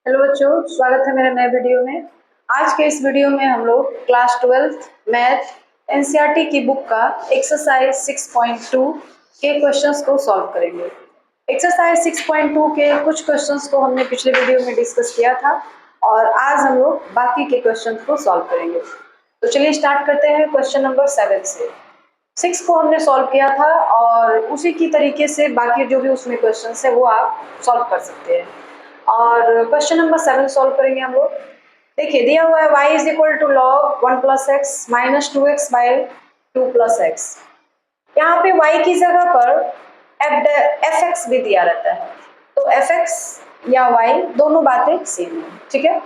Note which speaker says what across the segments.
Speaker 1: Hello बच्चों, स्वागत है मेरे नए वीडियो में। आज के इस वीडियो में हम लोग क्लास 12th मैथ एनसीईआरटी की बुक का एक्सरसाइज 6.2 के क्वेश्चंस को सॉल्व करेंगे। एक्सरसाइज 6.2 के कुछ क्वेश्चंस को हमने पिछले वीडियो में डिस्कस किया था और आज हम लोग बाकी के क्वेश्चंस को सॉल्व करेंगे। तो चलिए स्टार्ट करते हैं क्वेश्चन नंबर 7 से। 6 को हमने सॉल्व किया था और उसी की तरीके से बाकी जो भी उसमें क्वेश्चंस है वो आप सॉल्व कर सकते हैं। और क्वेश्चन नंबर 7 सॉल्व करेंगे हम लोग। देखिए दिया हुआ है y is equal to log 1 plus x minus 2x by 2 plus x. यहाँ पे y की जगह पर एफ एक्स भी दिया रहता है, तो एफ एक्स या y दोनों बातें सेम है। ठीक है,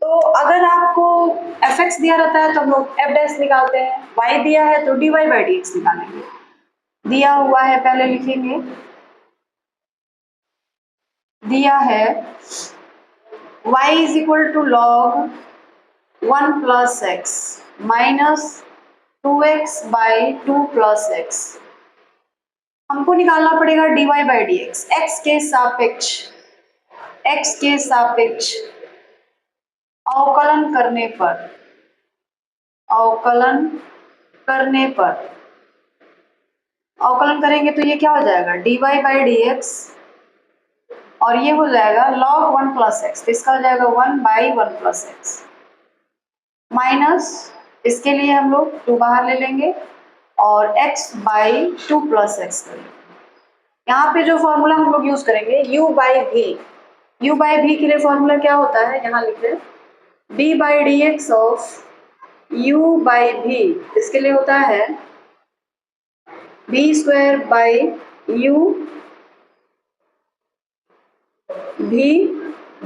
Speaker 1: तो अगर आपको एफ एक्स दिया रहता है तो हम लोग एफ डैश निकालते हैं, y दिया है तो dy बाई डी एक्स निकालेंगे। दिया हुआ है पहले लिखेंगे, दिया है y is equal to log 1 plus x minus 2x by 2 plus x. हमको निकालना पड़ेगा dy by d x. x के सापेक्ष अवकलन करने पर अवकलन करेंगे तो ये क्या हो जाएगा dy बाई डी एक्स और ये हो जाएगा log 1 प्लस एक्स, तो इसका हो जाएगा 1 बाई 1 प्लस एक्स माइनस इसके लिए हम लोग 2 बाहर ले लेंगे और x बाई 2 प्लस एक्स करेंगे। यहाँ पे जो फॉर्मूला हम लोग यूज करेंगे u बाई v के लिए फॉर्मूला क्या होता है, यहाँ लिख रहे हैं d by d x of u by v, इसके लिए होता है b square by u v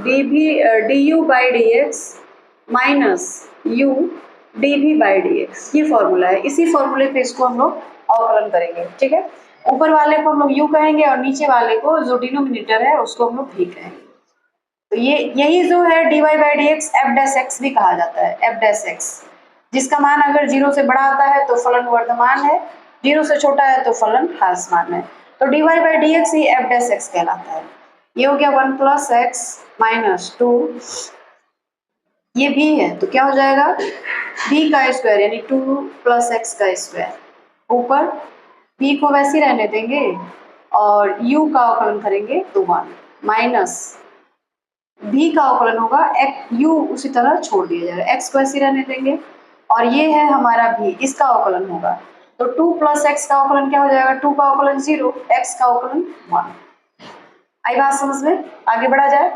Speaker 1: D you by d x minus u dv by d x. ये फॉर्मूला है, इसी फॉर्मूले पे इसको हम लोग अवकलन करेंगे। ठीक है, ऊपर वाले को हम लोग u कहेंगे और नीचे वाले को जो डिनोमिनेटर है उसको हम लोग v कहेंगे। तो ये यही जो है dy by d x F dash x भी कहा जाता है, एफ डैश एक्स, जिसका मान अगर 0 से बड़ा आता है तो फलन वर्धमान है, 0 से छोटा है तो फलन ह्रासमान है। तो dy by d x he F dash x कहलाता है। ये हो गया 1 प्लस एक्स माइनस 2, ये भी है तो क्या हो जाएगा b का स्क्वायर यानी 2 प्लस एक्स का स्क्वायर, ऊपर b को वैसे रहने देंगे और u का अवकलन करेंगे तो 1 माइनस b का अवकलन होगा u उसी तरह छोड़ दिया जाएगा, x को ऐसे रहने देंगे और ये है हमारा b, इसका अवकलन होगा तो 2 प्लस एक्स का अवकलन क्या हो जाएगा, 2 का अवकलन 0, x का अवकलन 1। आई बात समझ में, आगे बढ़ा जाए।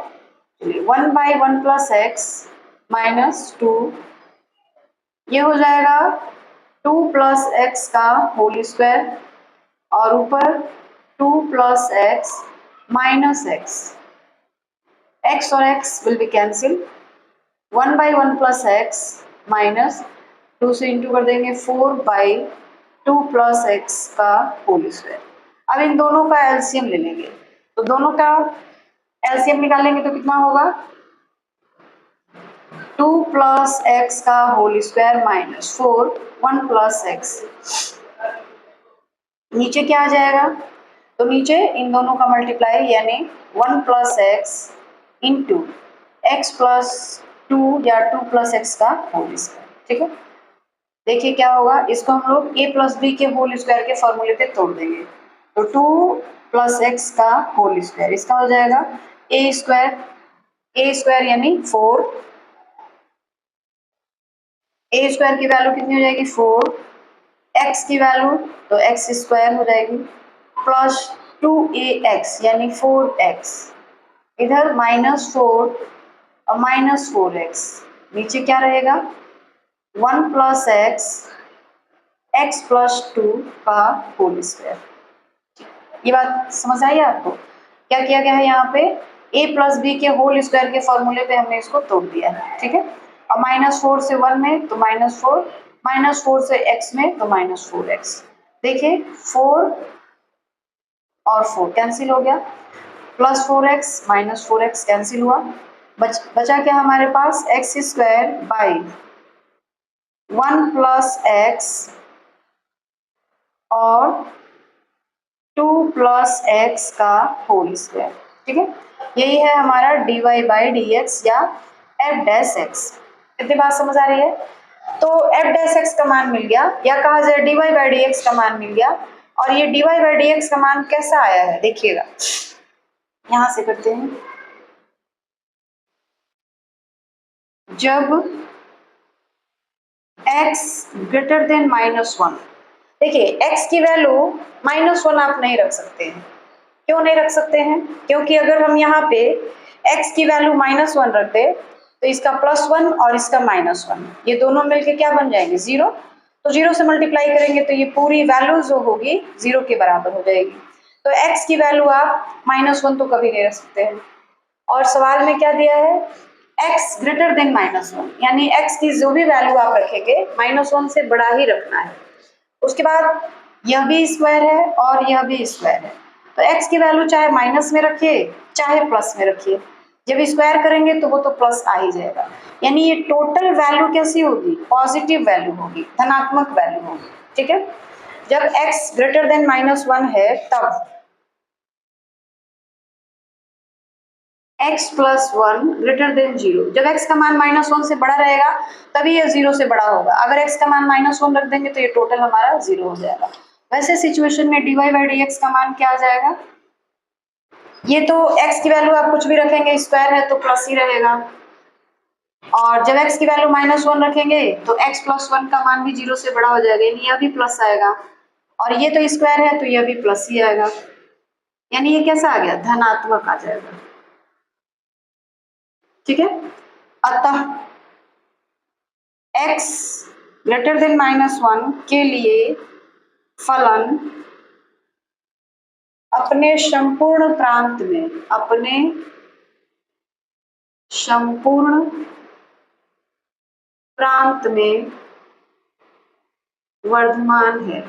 Speaker 1: 1 बाई 1 प्लस एक्स माइनस 2, ये हो जाएगा 2 प्लस एक्स का होल स्क्वायर और ऊपर 2 प्लस एक्स माइनस एक्स और x will be cancel. 1 by 1 plus x minus 2 से इंटू कर देंगे 4 बाई 2 प्लस एक्स का होल स्क्वायर। अब इन दोनों का एलसीएम ले लेंगे, तो दोनों का एलसीएम निकालेंगे तो कितना होगा 2 प्लस एक्स का whole square minus 4 1 plus x. नीचे क्या आ जाएगा, तो नीचे इन दोनों का मल्टीप्लाई यानी 1 plus x into x plus 2 या 2 प्लस एक्स का होल स्क्वायर। ठीक है, देखिए क्या होगा, इसको हम लोग a प्लस बी के होल स्क्वायर के फॉर्मूले पे तोड़ देंगे तो 2 प्लस एक्स का होल स्क्वायर, इसका हो जाएगा a स्क्वायर यानी 4, a स्क्वायर की वैल्यू कितनी हो जाएगी 4, x की वैल्यू तो x स्क्वायर हो जाएगी प्लस 2ax यानी 4x, इधर माइनस 4 और माइनस 4x, नीचे क्या रहेगा 1 प्लस एक्स प्लस 2 का होल स्क्वायर। ये बात समझ आई आपको, क्या किया गया है यहाँ पे a प्लस बी के होल स्क्वायर के फॉर्मूले पे हमने इसको तोड़ दिया है। ठीक है, और माइनस 4 से 1 में तो माइनस 4, माइनस 4 से x में तो माइनस 4x। देखिए 4 और 4 कैंसिल हो गया, plus 4x minus 4x cancel हुआ, बचा क्या हमारे पास x square by 1 plus x और 2 प्लस एक्स का होल स्क्वायर। ठीक है, यही है हमारा dy बाई डी एक्स या एफ डैश एक्स। इतनी बात समझ आ रही है? तो एफ डैश एक्स का मान मिल गया, या कहा जाए dy बाई डी एक्स का मान मिल गया। और ये dy बाई डी एक्स का मान कैसा आया है देखिएगा, यहां से करते हैं। जब x ग्रेटर देन -1, देखिए x की वैल्यू -1 आप नहीं रख सकते हैं। क्यों नहीं रख सकते हैं? क्योंकि अगर हम यहाँ पे x की वैल्यू -1 रख दे तो इसका +1 और इसका -1 ये दोनों मिलके क्या बन जाएंगे? 0। तो 0 से मल्टीप्लाई करेंगे तो ये पूरी वैल्यू जो होगी 0 के बराबर हो जाएगी। तो x की वैल्यू आप -1 तो कभी नहीं रख सकते हैं। और सवाल में क्या दिया है? x ग्रेटर देन -1, यानी x की जो भी वैल्यू आप रखेंगे -1 से बड़ा ही रखना है। उसके बाद यह भी स्क्वायर है और यह भी स्क्वायर है, तो x की वैल्यू चाहे माइनस में रखिए चाहे प्लस में रखिए, जब स्क्वायर करेंगे तो वो तो प्लस आ ही जाएगा। यानी ये टोटल वैल्यू कैसी होगी? पॉजिटिव वैल्यू होगी, धनात्मक वैल्यू होगी। ठीक है, जब x ग्रेटर देन -1 है तब x + 1 ग्रेटर देन 0, जब x का मान -1 से बड़ा रहेगा तभी ये 0 से बड़ा होगा। अगर x का मान -1 रख देंगे तो ये टोटल हमारा 0 हो जाएगा। वैसे सिचुएशन में dy बाई डी एक्स का मान क्या आ जाएगा? ये तो x की वैल्यू आप कुछ भी रखेंगे, स्क्वायर है तो प्लस ही रहेगा, और जब x की वैल्यू -1 रखेंगे तो x + 1 का मान भी 0 से बड़ा हो जाएगा, यानी यह भी प्लस आएगा, और ये तो स्क्वायर है तो यह भी प्लस ही आएगा, यानी ये कैसा आ गया? धनात्मक आ जाएगा। ठीक है, अतः x ग्रेटर देन -1 के लिए फलन अपने संपूर्ण प्रांत में वर्धमान है।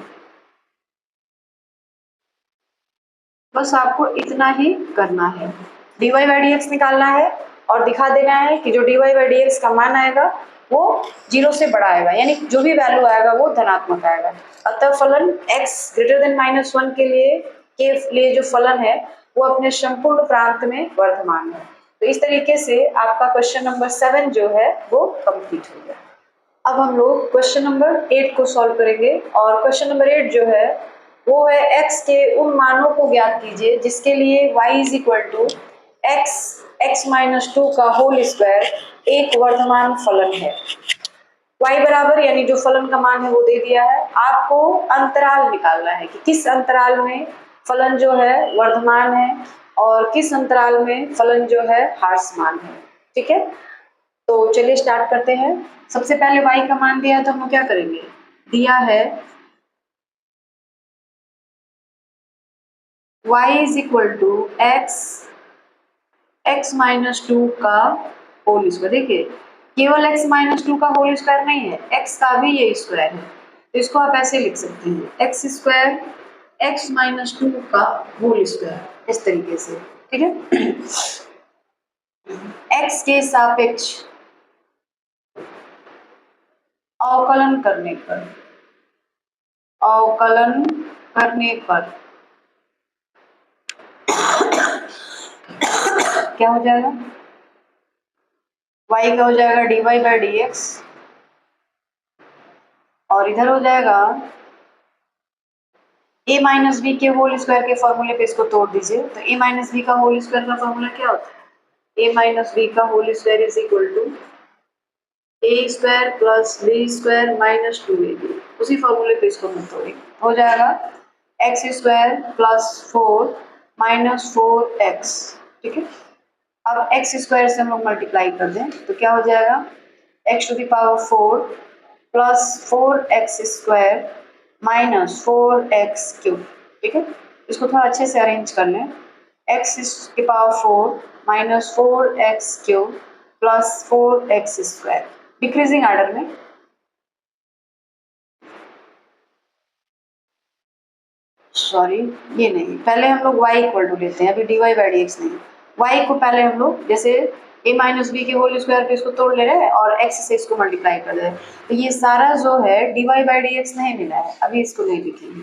Speaker 1: बस आपको इतना ही करना है, dy बाई डी एक्स निकालना है और दिखा देना है कि जो dy बाई डी एक्स का मान आएगा वो 0 से बड़ा आएगा, यानी जो भी वैल्यू आएगा वो धनात्मक आएगा। अतः फलन x ग्रेटर देन -1 के लिए जो फलन है वो अपने संपूर्ण प्रांत में वर्धमान है। तो इस तरीके से आपका क्वेश्चन नंबर 7 जो है वो कंप्लीट हो गया। अब हम लोग क्वेश्चन नंबर 8 को सॉल्व करेंगे, और क्वेश्चन नंबर 8 जो है वो है x के उन मानों को ज्ञात कीजिए जिसके लिए y = x का होल स्क्वायर एक वर्धमान फलन है। y बराबर, यानी जो फलन का मान है वो दे दिया है, आपको अंतराल निकालना है कि किस अंतराल में फलन जो है वर्धमान है और किस अंतराल में फलन जो है ह्रासमान है। ठीक है, तो चलिए स्टार्ट करते हैं। सबसे पहले y का मान दिया है तो हम क्या करेंगे? दिया है y = x-2 का होल स्क्वायर। देखिए केवल x-2 का होल स्क्वायर नहीं है, x का भी ये स्क्वायर है, तो इसको आप ऐसे लिख सकते हैं x² x-2 का होल स्क्वायर, इस तरीके से। ठीक है, x के सापेक्ष अवकलन करने पर क्या हो जाएगा? y का हो जाएगा dy बाई डी एक्स, और इधर हो जाएगा a माइनस बी के होल स्क्वायर के फॉर्मूले पे इसको तोड़ दीजिए। तो a माइनस बी का होल स्क्वायर का फॉर्मूला क्या होता है? a माइनस बी का whole square is equal to a² + b² - 2ab। उसी फॉर्मूले पे इसको हम तोड़ेंगे, हो जाएगा x² + 4 - 4x। ठीक है, अब x² से हम लोग मल्टीप्लाई कर दें तो क्या हो जाएगा? x⁴ + 4x² - 4x³ ठीक है, इसको थोड़ा अच्छे से अरेंज कर लें। x⁴ - 4x³ + 4x², decreasing order में। सॉरी, ये नहीं, पहले हम लोग y = लेते हैं, अभी dy बाई डी एक्स नहीं। y को पहले हम लोग जैसे a माइनस बी के होल स्क्वायर पे इसको तोड़ ले रहे हैं और x से इसको मल्टीप्लाई कर दे रहे हैं, तो ये सारा जो है dy बाई डी एक्स नहीं मिला है, अभी इसको नहीं लिखेंगे।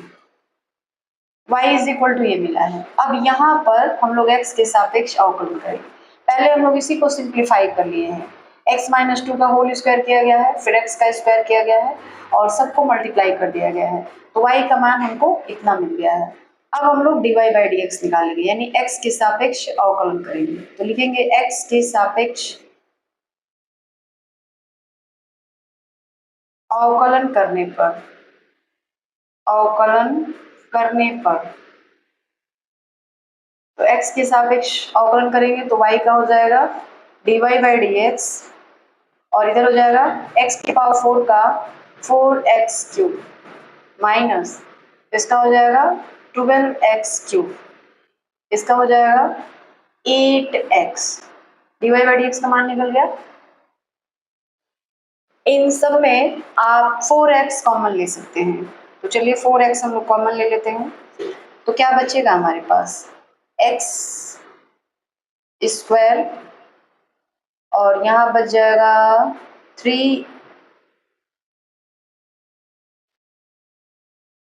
Speaker 1: y इज इक्वल टू ये मिला है। अब यहाँ पर हम लोग x के सापेक्ष अवकलन करेंगे। पहले हम लोग इसी को सिंप्लीफाई कर लिए हैं, x माइनस 2 का होल स्क्वायर किया गया है, फिर x का स्क्वायर किया गया है और सबको मल्टीप्लाई कर दिया गया है, तो y का मान हमको इतना मिल गया है। अब हम लोग dy बाई डी एक्स निकालेंगे, यानी x के सापेक्ष अवकलन करेंगे। तो लिखेंगे x के सापेक्ष अवकलन करने पर तो x के सापेक्ष अवकलन करेंगे तो y का हो जाएगा dy बाई डी एक्स और इधर हो जाएगा x की पावर 4 का 4x क्यूब माइनस इसका हो जाएगा 12x क्यूब, इसका हो जाएगा 8x। dy by d x का मान निकल गया। इन सब में आप 4x कॉमन ले सकते हैं, तो चलिए 4x हम लोग कॉमन ले लेते हैं। तो क्या बचेगा हमारे पास x स्क्वायर और यहाँ बच जाएगा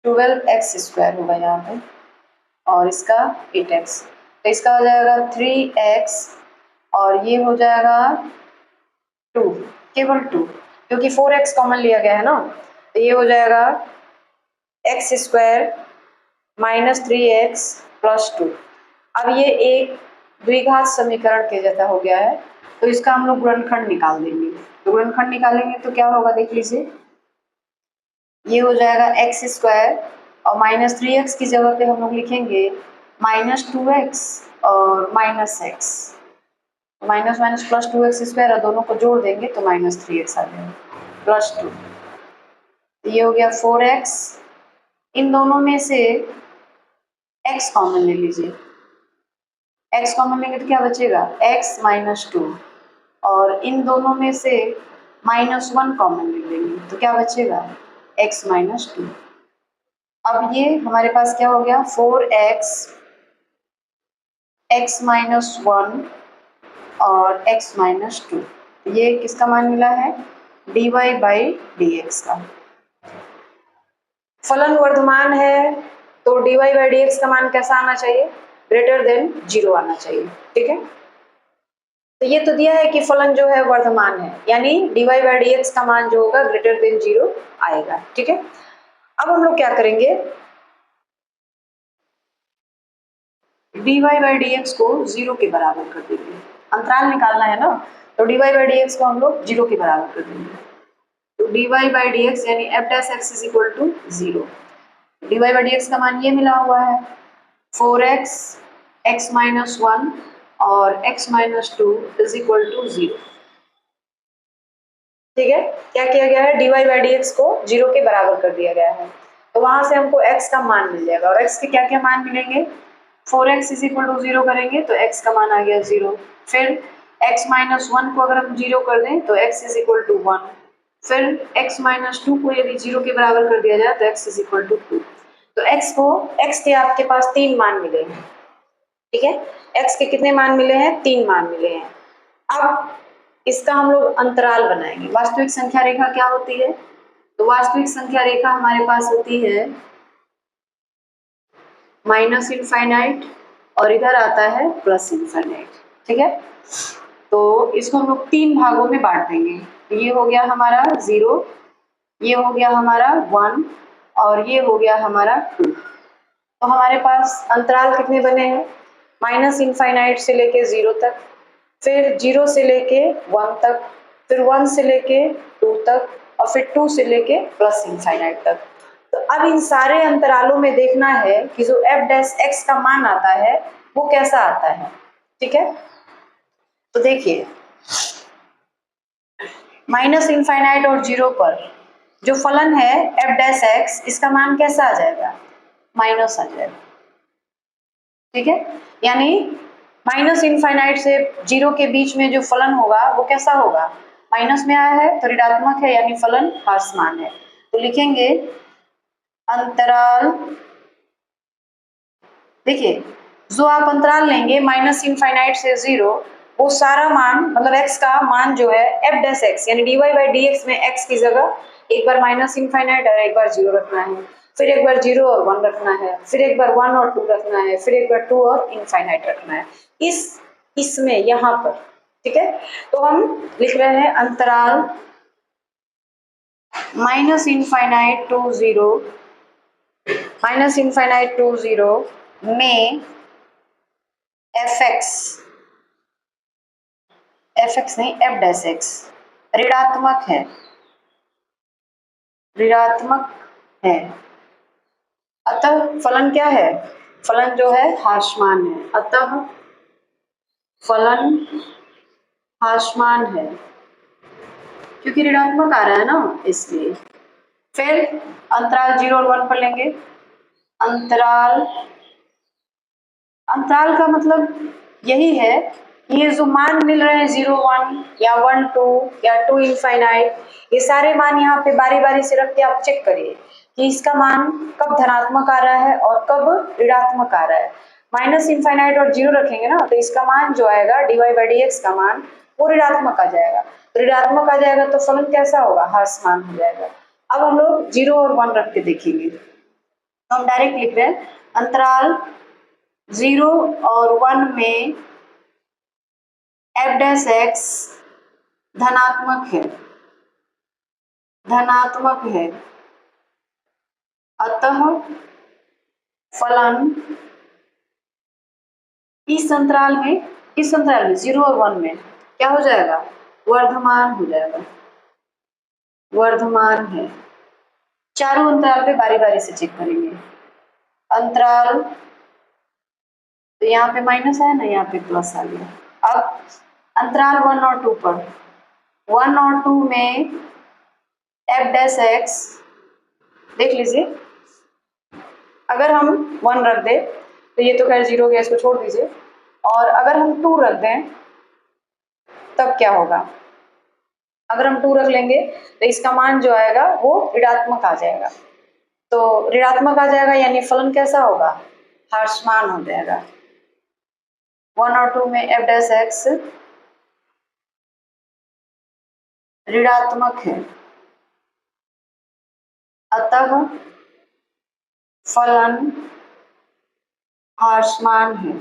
Speaker 1: 12x स्क्वायर होगा यहाँ पे और इसका 8x, तो इसका हो जाएगा 3x और ये हो जाएगा 2, केवल 2, क्योंकि 4x कॉमन लिया गया है ना, तो ये हो जाएगा x square minus 3x plus 2। अब ये एक द्विघात समीकरण के जैसा हो गया है, तो इसका हम लोग गुणनखंड निकाल देंगे। तो गुणनखंड निकालेंगे तो क्या होगा देख लीजिए, ये हो जाएगा x स्क्वायर और माइनस 3x की जगह पे हम लोग लिखेंगे माइनस 2x और minus x, minus minus plus 2x square और दोनों को जोड़ देंगे तो माइनस 3x आ जाएगा प्लस 2। ये हो गया 4x, इन दोनों में से x कॉमन ले लीजिए, x कॉमन लेंगे तो क्या बचेगा x माइनस 2 और इन दोनों में से माइनस 1 कॉमन ले लेंगे तो क्या बचेगा x माइनस 2। अब ये हमारे पास क्या हो गया 4x x माइनस 1 और x माइनस 2, ये किसका मान मिला है dy बाई डी एक्स का। फलन वर्धमान है तो dy बाई डी एक्स का मान कैसा आना चाहिए, ग्रेटर देन 0 आना चाहिए, ठीक है। तो ये तो दिया है कि फलन जो है वर्धमान है, यानी dy बाई डी एक्स का मान जो होगा ग्रेटर देन 0 आएगा, ठीक है। अब हम लोग क्या करेंगे, dy बाई डी एक्स को 0 के बराबर कर देंगे, अंतराल निकालना है ना, तो dy बाई डी एक्स को हम लोग 0 के बराबर कर देंगे। तो dy बाई डी एक्स यानी f dash x is equal to 0, dy by d x का मान ये मिला हुआ है 4x x माइनस 1 और x minus 2 is equal to 0, ठीक है। क्या किया गया है dy बाई डी एक्स को 0 के बराबर कर दिया गया है, तो वहां से हमको x का मान मिल जाएगा और x के क्या क्या मान मिलेंगे, 4x इज इक्वल टू 0 करेंगे तो x का मान आ गया 0, फिर x माइनस 1 को अगर हम 0 कर दें तो x इज इक्वल टू 1, फिर x माइनस 2 को यदि 0 के बराबर कर दिया जाए तो x इज इक्वल टू 2। तो x के आपके पास 3 मान मिले हैं, ठीक है, x के कितने मान मिले हैं 3 मान मिले हैं। अब इसका हम लोग अंतराल बनाएंगे। वास्तविक संख्या रेखा क्या होती है, तो वास्तविक संख्या रेखा हमारे पास होती है माइनस इनफाइनाइट और इधर आता है प्लस इनफाइनाइट, ठीक है। तो इसको हम लोग 3 भागों में बांट देंगे, ये हो गया हमारा 0, ये हो गया हमारा 1 और ये हो गया हमारा 2। तो हमारे पास अंतराल कितने बने हैं, माइनस इनफाइनाइट से लेके 0 तक, फिर 0 से लेके 1 तक, फिर 1 से लेके 2 तक और फिर 2 से लेके प्लस इनफाइनाइट तक। तो अब इन सारे अंतरालों में देखना है कि जो f डैश x का मान आता है वो कैसा आता है, ठीक है। तो देखिए माइनस इनफाइनाइट और 0 पर जो फलन है f डैश x, इसका मान कैसा आ जाएगा, माइनस आ जाएगा, ठीक है। यानी माइनस इनफाइनाइट से 0 के बीच में जो फलन होगा वो कैसा होगा, माइनस में आया है तो ऋणात्मक है, यानी फलन ह्रासमान है। तो लिखेंगे अंतराल, देखिए जो आप अंतराल लेंगे माइनस इनफाइनाइट से 0, वो सारा मान मतलब x का मान जो है f डैश x यानी dy बाई डी एक्स में x की जगह एक बार माइनस इनफाइनाइट और एक बार 0 रखना है, फिर एक बार 0 और 1 रखना है, फिर एक बार 1 और 2 रखना है, फिर एक बार 2 और इनफाइनाइट रखना है इसमें यहाँ पर। ठीक है, तो हम लिख रहे हैं अंतराल माइनस इनफाइनाइट टू 0 में एफ एक्स नहीं एफ डैश एक्स ऋणात्मक है। अतः फलन क्या है? फलन जो है ह्रासमान है। अतः फलन ह्रासमान है क्योंकि ऋणात्मक आ रहा है ना, इसलिए। फिर अंतराल 0 और 1 पर लेंगे। अंतराल का मतलब यही है कि ये जो मान मिल रहे हैं 0 1 या 1 2 या 2 इनफाइनाइट, ये सारे मान यहाँ पे बारी बारी से रख के आप चेक करिए कि इसका मान कब धनात्मक आ रहा है और कब ऋणात्मक आ रहा है। माइनस इनफाइनाइट और 0 रखेंगे ना, तो इसका मान जो आएगा dy बाई dx का मान वो ऋणात्मक आ जाएगा। तो ऋणात्मक आ जाएगा तो फलन कैसा होगा? ह्रासमान हो जाएगा। अब हम लोग 0 और 1 रख के देखेंगे, तो हम डायरेक्ट लिख रहे हैं अंतराल 0 और 1 में एफ डैश एक्स धनात्मक है। अतः फलन इस अंतराल में 0 और 1 में क्या हो जाएगा? वर्धमान हो जाएगा, वर्धमान है। चारों अंतराल पे बारी बारी से चेक करेंगे। अंतराल, तो यहाँ पे माइनस है ना, यहाँ पे प्लस आ गया। अब अंतराल 1 और 2 पर 1 और 2 में एफ डैश एक्स देख लीजिए। अगर हम 1 रख दें तो ये तो खैर 0 हो गया, इसको छोड़ दीजिए। और अगर हम 2 रख दें तब क्या होगा? अगर हम 2 रख लेंगे तो इसका मान जो आएगा वो ऋणात्मक आ जाएगा। तो ऋणात्मक आ जाएगा यानी फलन कैसा होगा? ह्रासमान हो जाएगा। 1 और 2 में एफ डैश एक्स ऋणात्मक है। अतः फलन ह्रासमान है।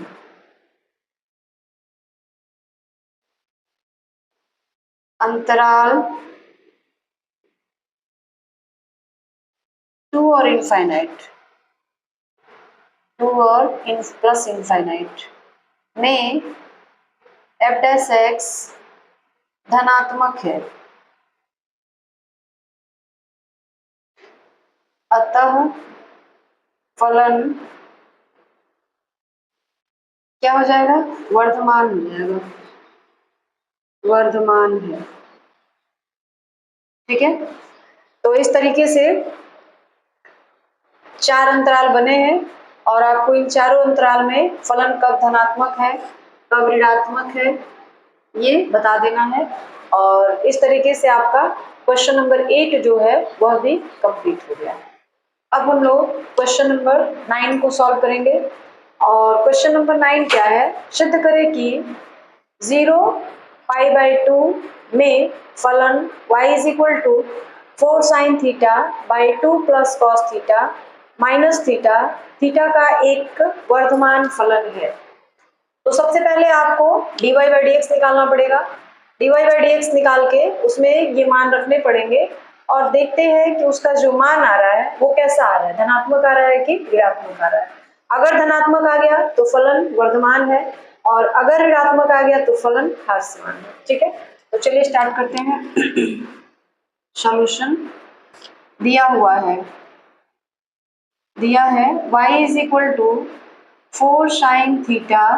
Speaker 1: अंतराल 2 और प्लस इनफाइनाइट में एफ डैश एक्स धनात्मक है। अतः फलन क्या हो जाएगा? वर्धमान हो जाएगा, वर्धमान है। ठीक है, तो इस तरीके से 4 अंतराल बने हैं और आपको इन चारों अंतराल में फलन कब धनात्मक है कब ऋणात्मक है ये बता देना है। और इस तरीके से आपका क्वेश्चन नंबर 8 जो है वह भी कंप्लीट हो गया। अब हम लोग क्वेश्चन नंबर 9 को सॉल्व करेंगे। और क्वेश्चन नंबर 9 क्या है? सिद्ध करें कि 0 पाई बाई 2 में फलन y is equal to 4 sine theta by 2 plus cos theta minus theta theta का एक वर्धमान फलन है। तो सबसे पहले आपको dy बाई dx निकालना पड़ेगा। dy बाई dx निकाल के उसमें ये मान रखने पड़ेंगे और देखते हैं कि उसका जो मान आ रहा है वो कैसा आ रहा है, धनात्मक आ रहा है कि ऋणात्मक आ रहा है। अगर धनात्मक आ गया तो फलन वर्धमान है और अगर ऋणात्मक आ गया तो फलन ह्रासमान है। ठीक है, तो चलिए स्टार्ट करते हैं। सॉल्यूशन दिया हुआ है y is equal to 4 sine theta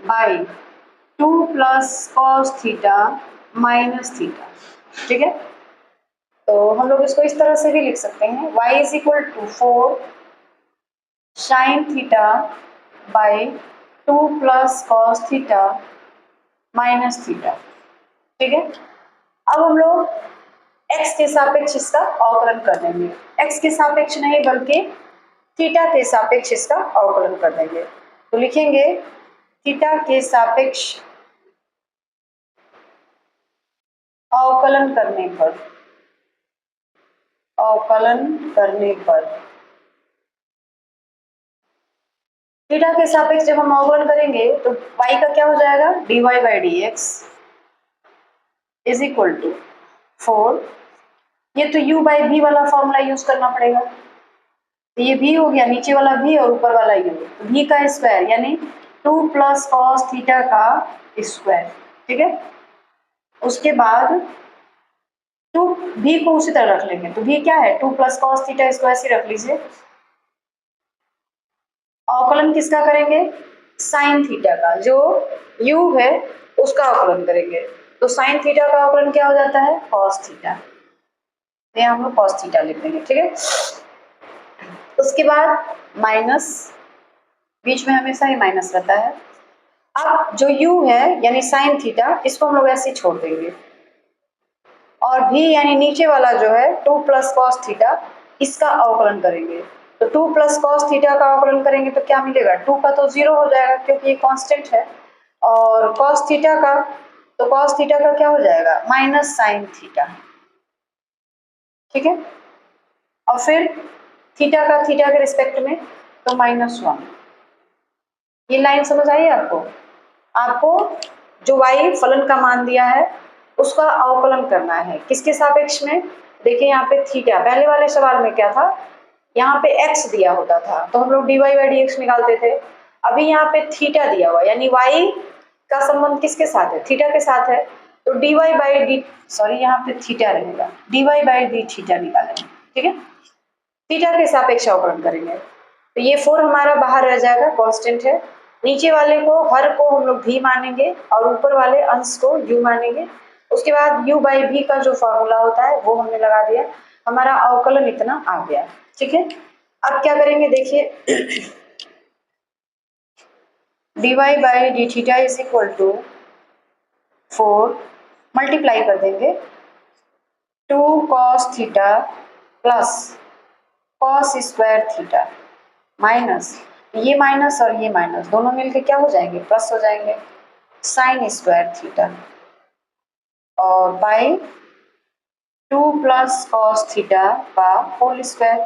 Speaker 1: by 2 plus cos theta minus theta. ठीक है, तो हम लोग इसको इस तरह से भी लिख सकते हैं y is equal to 4 sine theta by 2 plus cos theta minus theta. ठीक है, अब हम लोग x के सापेक्ष इसका अवकलन कर देंगे। x के सापेक्ष नहीं बल्कि थीटा के सापेक्ष इसका अवकलन कर देंगे। तो लिखेंगे थीटा के सापेक्ष अवकलन करने पर थीटा के सापेक्ष जब हम अवकलन करेंगे तो y का क्या हो जाएगा, dy by d x is equal to 4, ये तो u बाई v वाला फॉर्मूला यूज करना पड़ेगा, तो ये v हो गया, नीचे वाला v और ऊपर वाला u, तो v का स्क्वायर यानी 2 प्लस कॉस थीटा का स्क्वायर, ठीक है। उसके बाद 2 v को उसी तरह रख लेंगे, तो v क्या है 2 प्लस कॉस थीटा स्क्वायर से रख लीजिए। अवकलन किसका करेंगे, साइन थीटा का, जो u है उसका अवकलन करेंगे, तो साइन थीटा का अवकलन क्या हो जाता है, कॉस थीटा, तो यहाँ हम लोग कॉस थीटा लिख देंगे, ठीक है। उसके बाद माइनस, बीच में हमेशा ही माइनस रहता है। अब जो u है यानी साइन थीटा, इसको हम लोग ऐसे छोड़ देंगे, और v यानी नीचे वाला जो है 2 प्लस कॉस थीटा, इसका अवकलन करेंगे, तो 2 प्लस कॉस थीटा का अवकलन करेंगे तो क्या मिलेगा, 2 का तो 0 हो जाएगा क्योंकि ये कांस्टेंट है, और कॉस थीटा का, तो कॉस थीटा का क्या हो जाएगा, माइनस साइन थीटा, ठीक है। और फिर थीटा का थीटा के रिस्पेक्ट में तो -1, ये लाइन समझ आई आपको। आपको जो y फलन का मान दिया है उसका अवकलन करना है, किसके सापेक्ष में, देखिए यहाँ पे थीटा, पहले वाले सवाल में क्या था, यहाँ पे x दिया होता था तो हम लोग dy बाई डी एक्स निकालते थे, अभी यहाँ पे थीटा दिया हुआ यानी y का संबंध किसके साथ है, थीटा के साथ है, तो dy बाई डी, सॉरी यहाँ पे थीटा रहेगा, dy बाई डी थीटा निकालेंगे, ठीक है, थीटा के सापेक्ष अवकलन करेंगे, तो ये 4 हमारा बाहर रह जाएगा, कांस्टेंट है, नीचे वाले को हर को हम लोग v मानेंगे और ऊपर वाले अंश को u मानेंगे। उसके बाद u बाई v का जो फॉर्मूला होता है वो हमने लगा दिया, हमारा अवकलन इतना आ गया, ठीक है। अब क्या करेंगे, देखिए dy by d theta is equal to 4, multiply कर देंगे 2 cos theta plus cos square theta minus, ये माइनस और ये माइनस दोनों मिलके क्या हो जाएंगे, प्लस हो जाएंगे, साइन स्क्वायर थीटा, और बाई 2 प्लस कॉस थीटा का होल स्क्वायर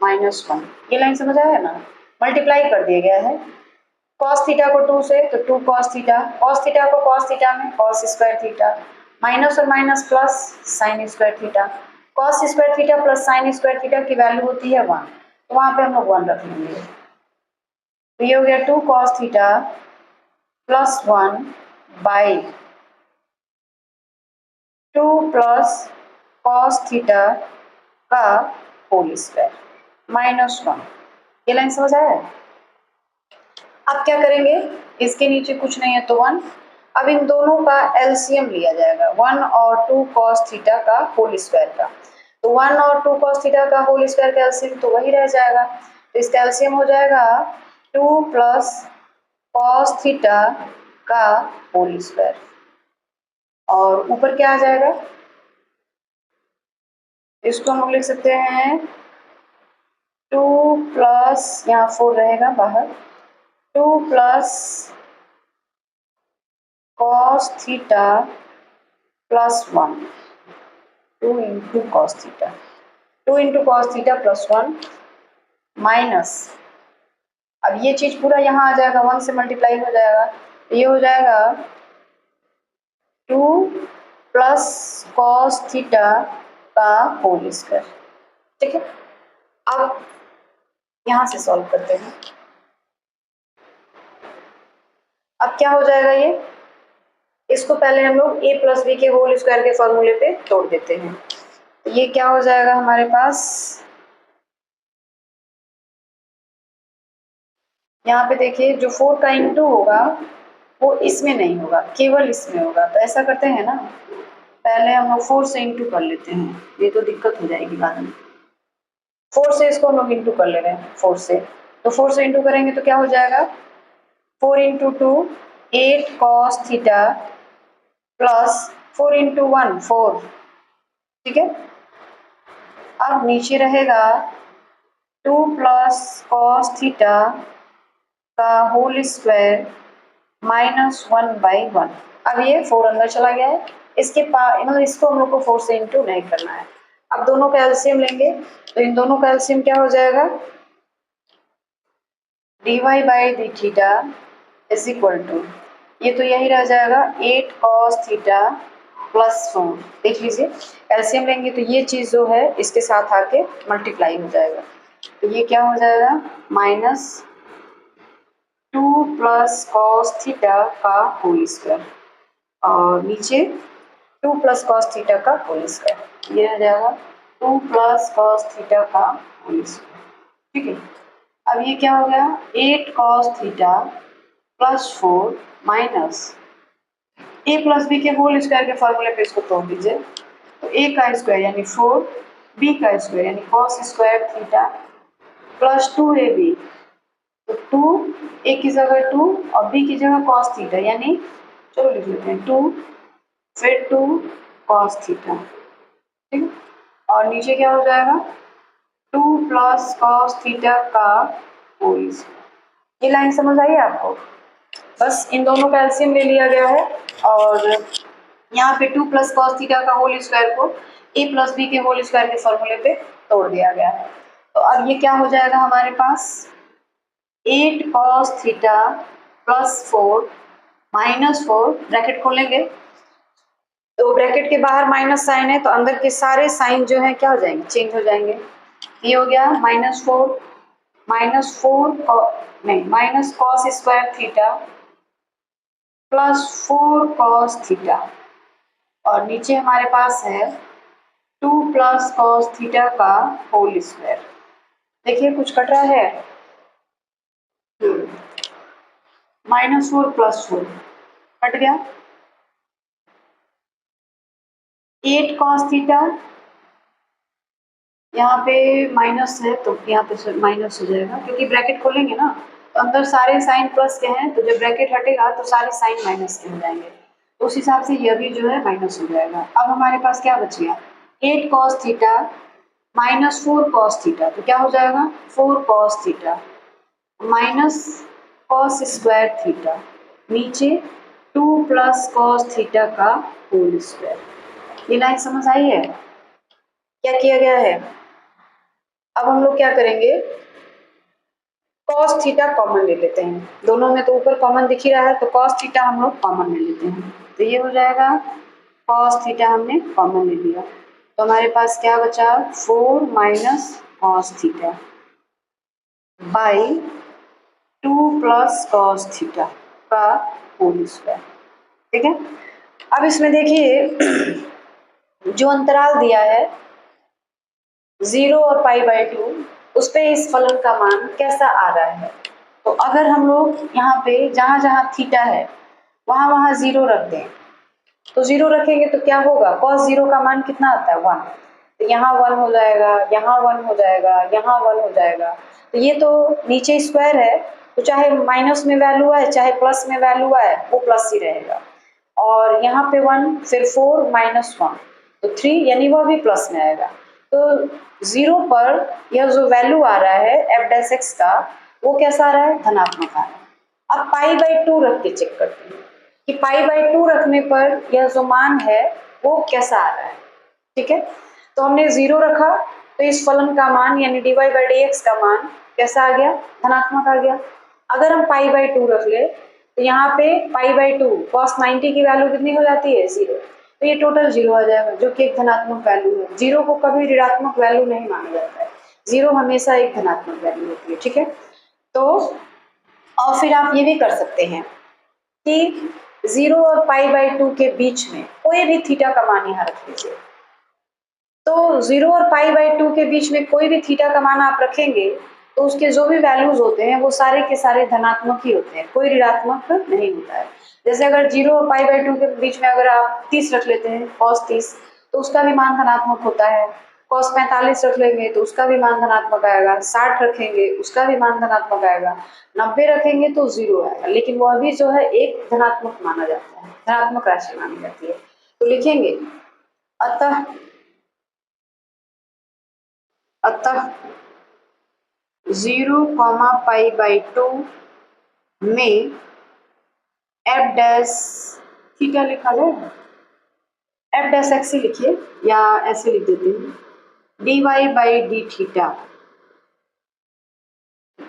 Speaker 1: -1, ये लाइन समझ आया ना, मल्टीप्लाई कर दिया गया है, कॉस थीटा को 2 से तो 2 कॉस थीटा को कॉस थीटा में कॉस स्क्वायर थीटा, माइनस और minus plus sine square theta, cos square theta plus sine square theta की वैल्यू होती है 1, तो वहां पे हम लोग 1 रख लेंगे, तो ये हो गया 2 cos theta plus 1 by 2 plus cos theta का होल स्क्वायर -1, ये लाइन समझ आया है। अब क्या करेंगे, इसके नीचे कुछ नहीं है तो 1, अब इन दोनों का एलसीएम लिया जाएगा, 1 और 2 कॉस थीटा का होल स्क्वायर का, तो 1 और 2 कॉस थीटा का होल स्क्वायर का एलसीएम तो वही रह जाएगा, तो इसका एलसीएम हो जाएगा 2 प्लस कॉस थीटा का होल स्क्वायर, और ऊपर क्या आ जाएगा, इसको हम लोग लिख सकते हैं 2 प्लस, यहाँ 4 रहेगा बाहर, 2 plus cos theta plus 1, 2 into cos theta, 2 into cos theta plus 1 minus, अब ये चीज पूरा यहाँ आ जाएगा, 1 से मल्टीप्लाई हो जाएगा, तो ये हो जाएगा 2 प्लस कॉस थीटा का होल स्क्वायर, ठीक है। अब यहाँ से सॉल्व करते हैं, अब क्या हो जाएगा, ये इसको पहले हम लोग a प्लस बी के होल स्क्वायर के फॉर्मूले पे तोड़ देते हैं, तो ये क्या हो जाएगा हमारे पास, यहाँ पे देखिए जो 4 का इंटू होगा वो इसमें नहीं होगा, केवल इसमें होगा, तो ऐसा करते हैं ना, पहले हम लोग 4 से इंटू कर लेते हैं, ये तो दिक्कत हो जाएगी बाद में, 4 से इसको हम लोग इंटू कर ले रहे हैं, 4 से, तो 4 से इंटू करेंगे तो क्या हो जाएगा, 4 into 2 8 cos theta plus 4 into 1 4, ठीक है। अब नीचे रहेगा 2 प्लस कॉस थीटा का होल स्क्वायर -1/1, अब ये 4 अंदर चला गया है, इसके पास इसको हम लोग को 4 से इंटू नहीं करना है, अब दोनों का एलसीएम लेंगे, तो इन दोनों का एलसीएम क्या हो जाएगा, d y by d theta is equal to, ये तो यही रह जाएगा 8 कॉस थीटा प्लस 4। देख लीजिए एलसीएम लेंगे तो ये चीज़ जो है इसके साथ आके मल्टीप्लाई हो जाएगा, तो ये क्या हो जाएगा -2 प्लस कॉस थीटा का होल स्क्वायर, और नीचे 2 प्लस कॉस थीटा का होल स्क्वायर, ये रह जाएगा 2 प्लस कॉस थीटा का होल स्क्वायर। ठीक है, अब ये क्या हो गया 8 कॉस थीटा प्लस 4 माइनस ए प्लस बी के होल स्क्वायर के फॉर्मूले पे इसको तोड़ दीजिए, तो ए का स्क्वायर यानी 4, बी का स्क्वायर यानी cos square theta plus 2ab, तो 2 ए की जगह 2 और बी की जगह कॉस थीटा, यानी चलो लिख लेते हैं 2 फिर 2 कॉस थीटा। ठीक है, और नीचे क्या हो जाएगा 2 प्लस कॉस थीटा का होल स्क्वायर। ये लाइन समझ आई आपको? बस इन दोनों का एलसीएम ले लिया गया है और यहाँ पे 2 प्लस कॉस थीटा का होल स्क्वायर को ए प्लस बी के होल स्क्वायर के फॉर्मूले पे तोड़ दिया गया है। तो अब ये क्या हो जाएगा हमारे पास 8 cos theta plus 4 minus 4, bracket खोलेंगे तो ब्रैकेट के बाहर माइनस साइन है तो अंदर के सारे साइन जो है क्या हो जाएंगे, चेंज हो जाएंगे। ये हो गया -4 नहीं minus cos square theta plus 4 cos theta, और नीचे हमारे पास है 2 प्लस कॉस थीटा का होल स्क्वायर। देखिए कुछ कट रहा है, -4 प्लस 4 कट गया, 8 कॉस थीटा, यहाँ पे माइनस है तो यहाँ पे माइनस हो जाएगा क्योंकि ब्रैकेट खोलेंगे ना तो अंदर सारे साइन प्लस के हैं, तो जब ब्रैकेट हटेगा तो सारे साइन माइनस के हो जाएंगे, तो उस हिसाब से यह भी जो है माइनस हो जाएगा। अब हमारे पास क्या बच गया 8 cos theta minus 4 cos theta, तो क्या हो जाएगा 4 cos theta minus cos square theta, नीचे 2 प्लस कॉस थीटा का होल स्क्वायर। ये लाइन समझ आई है? क्या किया गया है, अब हम लोग क्या करेंगे कॉस थीटा कॉमन ले लेते हैं, दोनों में तो ऊपर कॉमन दिख ही रहा है तो कॉस थीटा हम लोग कॉमन ले लेते हैं, तो ये हो जाएगा कॉस थीटा हमने कॉमन ले लिया, तो हमारे पास क्या बचा 4 minus cos theta by 2 plus cos theta का होल स्क्वायर। ठीक है, अब इसमें देखिए जो अंतराल दिया है 0 और π/2 उस पे इस फलन का मान कैसा आ रहा है, तो अगर हम लोग यहाँ पे जहाँ जहाँ थीटा है वहाँ वहाँ 0 रख दें, तो 0 रखेंगे तो क्या होगा cos 0 का मान कितना आता है 1, तो यहाँ 1 हो जाएगा, यहाँ 1 हो जाएगा, यहाँ 1 हो जाएगा, तो ये तो नीचे स्क्वायर है तो चाहे माइनस में वैल्यू आए चाहे प्लस में वैल्यू आए वो प्लस ही रहेगा, और यहाँ पे 1 फिर 4 माइनस 1 तो 3 यानी वह भी प्लस में आएगा, तो 0 पर यह जो वैल्यू आ रहा है f' का वो कैसा आ रहा है धनात्मक आ रहा है। अब π/2 रख के चेक करते हैं कि π/2 रखने पर यह जो मान है वो कैसा आ रहा है। ठीक है, तो हमने 0 रखा तो इस फलन का मान यानी dy/dx का मान कैसा आ गया धनात्मक आ गया। अगर हम π/2 रख ले तो यहाँ पे π/2 cos 90 की वैल्यू कितनी हो जाती है 0, तो ये टोटल 0 आ जाएगा जो कि एक धनात्मक वैल्यू है। 0 को कभी ऋणात्मक वैल्यू नहीं माना जाता है, 0 हमेशा एक धनात्मक वैल्यू होती है। ठीक है, तो और फिर आप ये भी कर सकते हैं कि 0 और π/2 के बीच में कोई भी थीटा का मान यहाँ रख लीजिए, तो 0 और π/2 के बीच में कोई भी थीटा का मान आप रखेंगे तो उसके जो भी वैल्यूज होते हैं वो सारे के सारे धनात्मक ही होते हैं, कोई ऋणात्मक नहीं होता है। जैसे अगर 0 और π/2 के बीच में अगर आप 30 रख लेते हैं cos 30 तो उसका भी मान धनात्मक होता है, cos 45 रख लेंगे तो उसका भी मान धनात्मक आएगा, 60 रखेंगे उसका भी मान धनात्मक आएगा, 90 रखेंगे तो 0 आएगा, लेकिन वह भी जो है एक धनात्मक माना जाता है, धनात्मक राशि मानी जाती है। तो लिखेंगे अतः 0, π/2 में f' थीटा लिखा जाए, f' ही लिखिए या ऐसे लिख देते हैं dy/d थीटा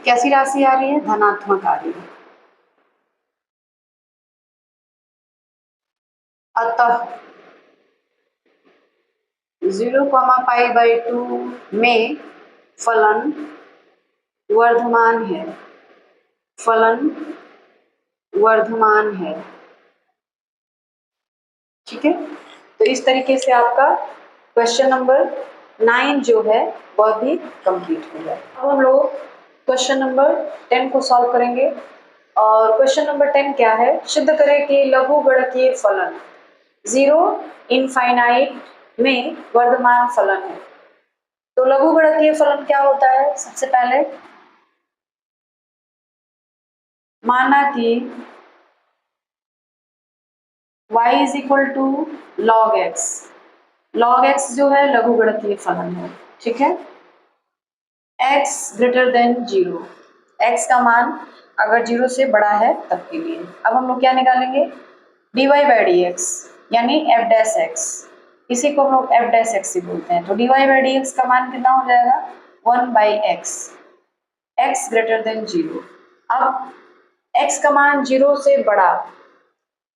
Speaker 1: कैसी राशि आ रही है? धनात्मक आ रही है। अतः 0,π/2 में फलन वर्धमान है, फलन वर्धमान है। ठीक है, तो इस तरीके से आपका क्वेश्चन नंबर 9 जो है वह भी कंप्लीट हो गया। अब हम लोग क्वेश्चन नंबर 10 को सॉल्व करेंगे। और क्वेश्चन नंबर 10 क्या है? सिद्ध करें कि लघुगणकीय फलन 0 इनफाइनाइट में वर्धमान फलन है। तो लघुगणकीय फलन क्या होता है? सबसे पहले माना कि y is equal to log x। log x जो है लघुगणकीय फलन है। ठीक है, x ग्रेटर देन 0, x का मान अगर 0 से बड़ा है तब के लिए। अब हम लोग क्या निकालेंगे? dy/dx यानी f डैश x, इसी को हम लोग f डैश x से बोलते हैं। तो dy/dx का मान कितना हो जाएगा? 1/x, x greater than 0। अब x का मान 0 से बड़ा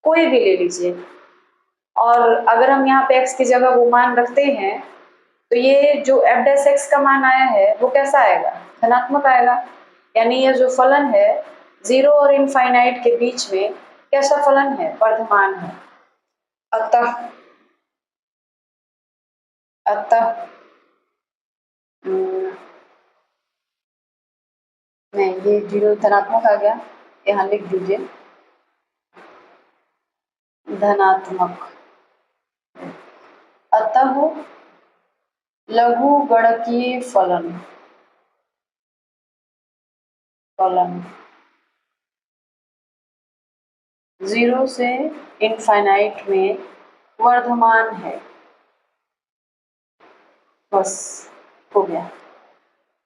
Speaker 1: कोई भी ले लीजिए, और अगर हम यहाँ पे x की जगह वो मान रखते हैं तो ये जो f डैश x का मान आया है वो कैसा आएगा? धनात्मक आएगा। यानी ये जो फलन है 0 और इनफाइनाइट के बीच में कैसा फलन है? वर्धमान है। अतः नहीं, ये 0 धनात्मक आ गया, यहाँ लिख दीजिए धनात्मक। अतः लघुगणकीय फलन 0 से इनफाइनाइट में वर्धमान है। बस हो गया।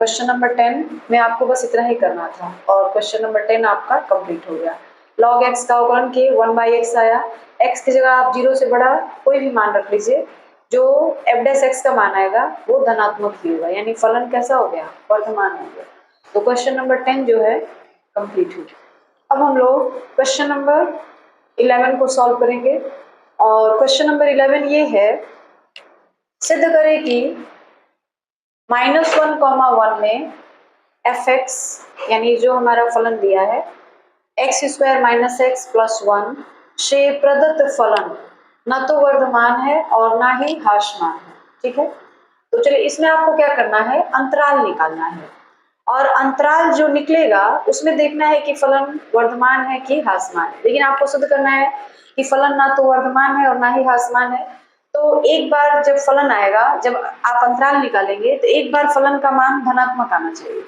Speaker 1: क्वेश्चन नंबर 10 में आपको बस इतना ही करना था और क्वेश्चन नंबर 10 आपका कंप्लीट हो गया। log x का अवकलन के 1/x आया। x की जगह आप 0 से बड़ा कोई भी मान रख लीजिए, जो f डैश x का मान आएगा वो धनात्मक ही होगा, यानी फलन कैसा हो गया? वर्धमान हो गया। तो क्वेश्चन नंबर 10 जो है कंप्लीट हो गया। अब हम लोग क्वेश्चन नंबर 11 को सॉल्व करेंगे। और क्वेश्चन नंबर 11 ये है, सिद्ध करें कि -1,1 में f(x) यानी जो हमारा फलन दिया है x² - x + 1 से प्रदत्त फलन न तो वर्धमान है और ना ही ह्रासमान है। ठीक है, तो चलिए इसमें आपको क्या करना है? अंतराल निकालना है, और अंतराल जो निकलेगा उसमें देखना है कि फलन वर्धमान है कि ह्रासमान है। लेकिन आपको सिद्ध करना है कि फलन ना तो वर्धमान है और ना ही ह्रासमान है। तो एक बार जब फलन आएगा, जब आप अंतराल निकालेंगे तो एक बार फलन का मान धनात्मक आना चाहिए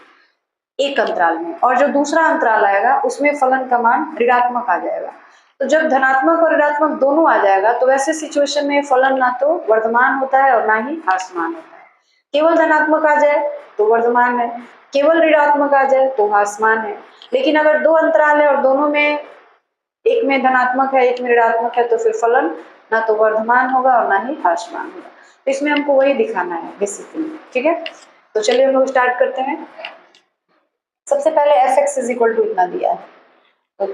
Speaker 1: एक अंतराल में, और जो दूसरा अंतराल आएगा उसमें फलन का मान ऋणात्मक आ जाएगा। तो जब धनात्मक और ऋणात्मक दोनों आ जाएगा तो वैसे सिचुएशन में फलन ना तो वर्धमान होता है और ना ही ह्रासमान होता है। केवल धनात्मक आ जाए तो वर्धमान है, केवल ऋणात्मक आ जाए तो ह्रासमान है। लेकिन अगर दो अंतराल है और दोनों में एक में धनात्मक है एक में ऋणात्मक है तो फिर फलन ना तो वर्धमान होगा और ना ही ह्रासमान होगा। तो इसमें हमको वही दिखाना है बेसिकली। ठीक है, तो चलिए हम लोग स्टार्ट करते हैं। सबसे पहले f(x) इज इक्वल टू इतना दिया है, तो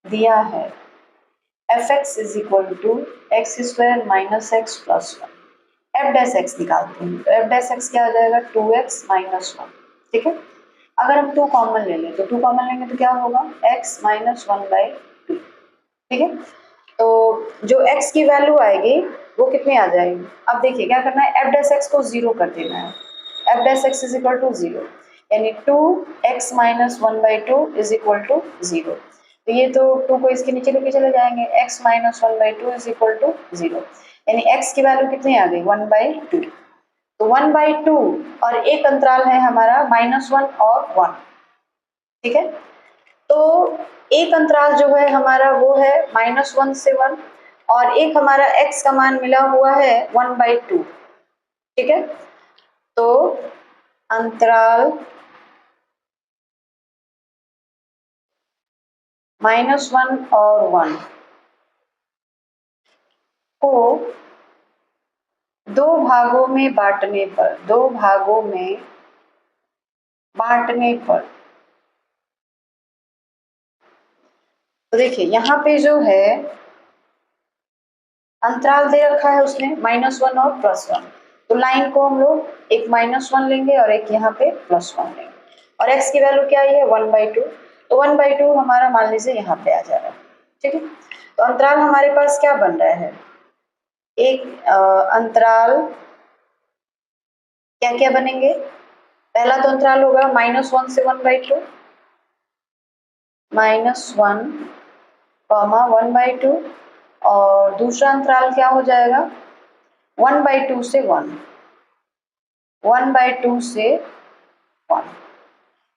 Speaker 1: दिया है f(x) is equal to x² - x + 1। f dash x निकालते हैं, तो f डैश x क्या आ जाएगा? 2x - 1। ठीक है, अगर हम 2 कॉमन ले लें तो 2 कॉमन लेंगे तो क्या होगा? x - 1/2। ठीक है, तो जो x की वैल्यू आएगी वो कितनी आ जाएगी? अब देखिए क्या करना है, f डैश x को 0 कर देना है। f dash x is equal to 0, यानी 2x - 1/2 इज इक्वल टू 0। तो ये तो 2 को इसके नीचे लेके चले जाएंगे, x - 1/2 इज इक्वल टू 0, यानी x की वैल्यू कितनी आ गई? 1/2। तो 1/2 और एक अंतराल है हमारा -1 और 1। ठीक है, तो एक अंतराल जो है हमारा वो है -1 से 1, और एक हमारा x का मान मिला हुआ है 1/2। ठीक है, तो अंतराल -1 और 1 को दो भागों में बांटने पर। तो देखिए यहाँ पे जो है अंतराल दे रखा है उसने -1 और +1, तो लाइन को हम लोग एक -1 लेंगे और एक यहाँ पे +1 लेंगे, और x की वैल्यू क्या आई है 1/2, तो 1/2 हमारा मान लीजिए यहाँ पे आ जा रहा है। ठीक है, तो अंतराल हमारे पास क्या बन रहा है, एक अंतराल क्या क्या बनेंगे, पहला तो अंतराल होगा -1 से 1/2, -1, 1/2, और दूसरा अंतराल क्या हो जाएगा 1/2 से 1, 1/2 से 1।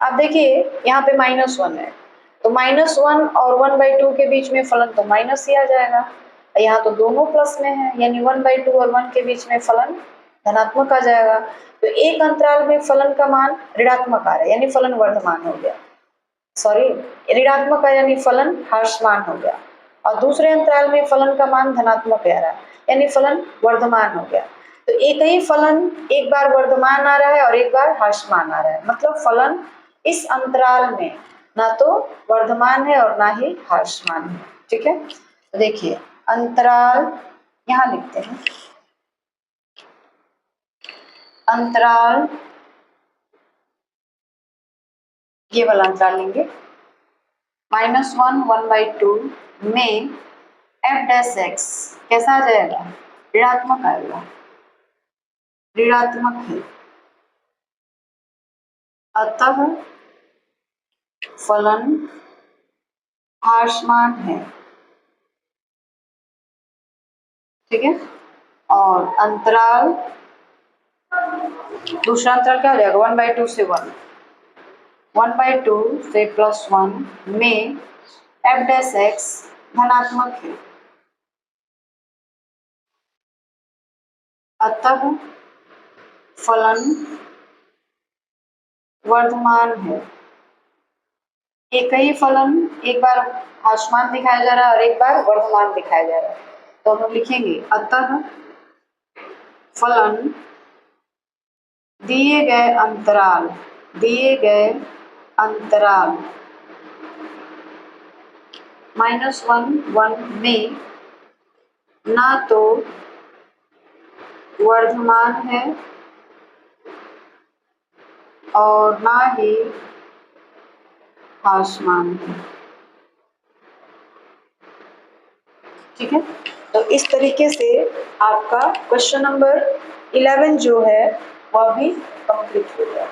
Speaker 1: अब देखिए यहाँ पे -1 है, तो -1 और 1/2 के बीच में फलन तो माइनस ही आ जाएगा, यहाँ तो दोनों प्लस में है, यानी 1/2 और 1 के बीच में फलन धनात्मक आ जाएगा। तो एक अंतराल में फलन का मान ऋणात्मक आ रहा है, यानी फलन वर्धमान हो गया, सॉरी ऋणात्मक है यानी फलन ह्रासमान हो गया, और दूसरे अंतराल में फलन का मान धनात्मक आ रहा है, यानी फलन वर्धमान हो गया। तो एक ही फलन एक बार वर्धमान आ रहा है और एक बार ह्रासमान आ रहा है, मतलब फलन इस अंतराल में ना तो वर्धमान है और ना ही ह्रासमान है। ठीक है, तो देखिए अंतराल यहाँ लिखते हैं, अंतराल ये वाला अंतराल लेंगे -1 1/2 में f'(x) कैसा आ जाएगा, ऋणात्मक आएगा, ऋणात्मक है, अतः फलन ह्रासमान है। ठीक है, और अंतराल दूसरा अंतराल क्या हो जाएगा 1/2 से 1, 1/2 से +1 में f'(x) धनात्मक है, अतः फलन वर्धमान है। एक ही फलन एक बार ह्रासमान दिखाया जा रहा है और एक बार वर्धमान दिखाया जा रहा है, तो हम लिखेंगे अतः फलन दिए गए अंतराल -1 1 में ना तो वर्धमान है और ना ही ह्रासमान है। ठीक है, तो इस तरीके से आपका क्वेश्चन नंबर 11 जो है वह भी कंप्लीट हो गया।